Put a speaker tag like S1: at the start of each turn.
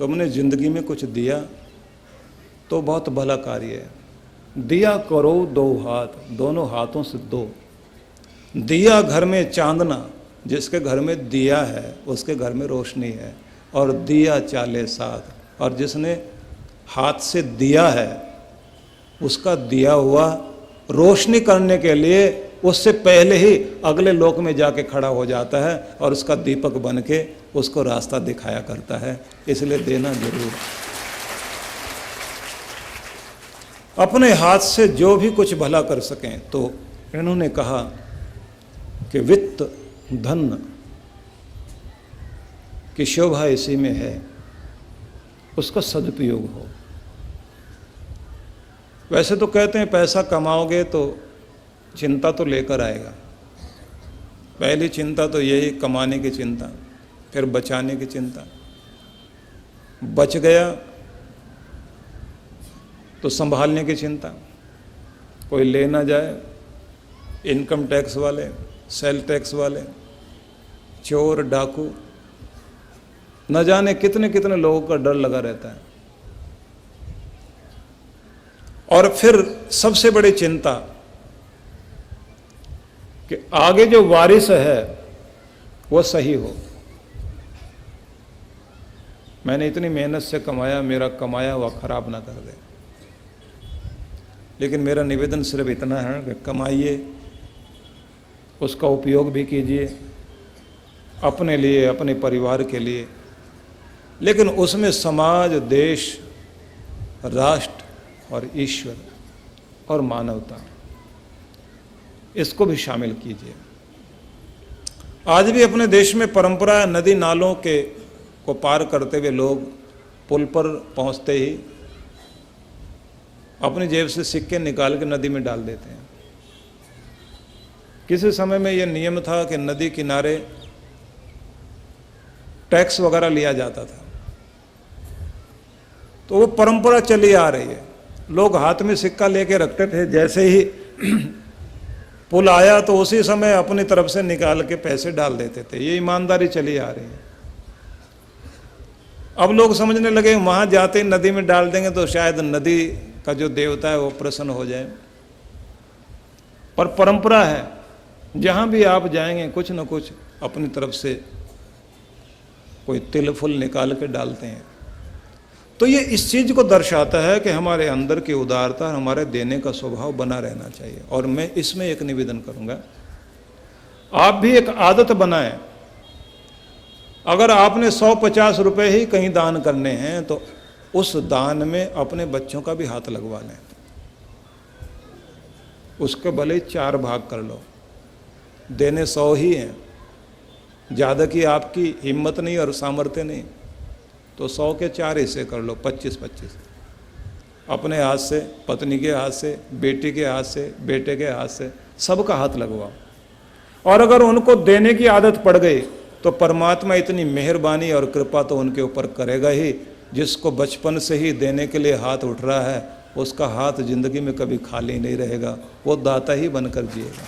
S1: तुमने जिंदगी में कुछ दिया तो बहुत भला कार्य है। दिया करो दो हाथ, दोनों हाथों से दो। दिया घर में चांदना, जिसके घर में दिया है उसके घर में रोशनी है। और दिया चाले साथ, और जिसने हाथ से दिया है उसका दिया हुआ रोशनी करने के लिए उससे पहले ही अगले लोक में जाके खड़ा हो जाता है और उसका दीपक बन के उसको रास्ता दिखाया करता है। इसलिए देना जरूर। अपने हाथ से जो भी कुछ भला कर सकें। तो इन्होंने कहा कि वित्त धन की शोभा इसी में है, उसका सदुपयोग हो। वैसे तो कहते हैं पैसा कमाओगे तो चिंता तो लेकर आएगा। पहली चिंता तो यही, कमाने की चिंता, फिर बचाने की चिंता। बच गया तो संभालने की चिंता, कोई ले ना जाए। इनकम टैक्स वाले, सेल टैक्स वाले, चोर डाकू, न जाने कितने कितने लोगों का डर लगा रहता है। और फिर सबसे बड़ी चिंता कि आगे जो वारिस है वो सही हो। मैंने इतनी मेहनत से कमाया, मेरा कमाया हुआ खराब ना कर दे। लेकिन मेरा निवेदन सिर्फ इतना है कि कमाइए, उसका उपयोग भी कीजिए अपने लिए, अपने परिवार के लिए, लेकिन उसमें समाज, देश, राष्ट्र और ईश्वर और मानवता, इसको भी शामिल कीजिए। आज भी अपने देश में परंपरा, नदी नालों के को पार करते हुए लोग पुल पर पहुंचते ही अपनी जेब से सिक्के निकाल के नदी में डाल देते हैं। किसी समय में यह नियम था कि नदी किनारे टैक्स वगैरह लिया जाता था, तो वो परंपरा चली आ रही है। लोग हाथ में सिक्का लेके रखते थे, जैसे ही पुल आया तो उसी समय अपनी तरफ से निकाल के पैसे डाल देते थे। ये ईमानदारी चली आ रही है। अब लोग समझने लगे वहां जाते ही नदी में डाल देंगे तो शायद नदी का जो देवता है वो प्रसन्न हो जाए। पर परंपरा है, जहां भी आप जाएंगे कुछ न कुछ अपनी तरफ से कोई तिल फुल निकाल के डालते हैं। तो ये इस चीज को दर्शाता है कि हमारे अंदर की उदारता, हमारे देने का स्वभाव बना रहना चाहिए। और मैं इसमें एक निवेदन करूंगा, आप भी एक आदत बनाएं। अगर आपने 150 रुपए ही कहीं दान करने हैं तो उस दान में अपने बच्चों का भी हाथ लगवा लें। उसके भले 4 भाग कर लो। देने 100 ही हैं, ज़्यादा की आपकी हिम्मत नहीं और सामर्थ्य नहीं, तो 100 के 4 हिस्से कर लो, 25-25। अपने हाथ से, पत्नी के हाथ से, बेटी के हाथ से, बेटे के हाथ से, सबका हाथ लगवाओ। और अगर उनको देने की आदत पड़ गई तो परमात्मा इतनी मेहरबानी और कृपा तो उनके ऊपर करेगा ही। जिसको बचपन से ही देने के लिए हाथ उठ रहा है उसका हाथ जिंदगी में कभी खाली नहीं रहेगा, वो दाता ही बनकर जिएगा।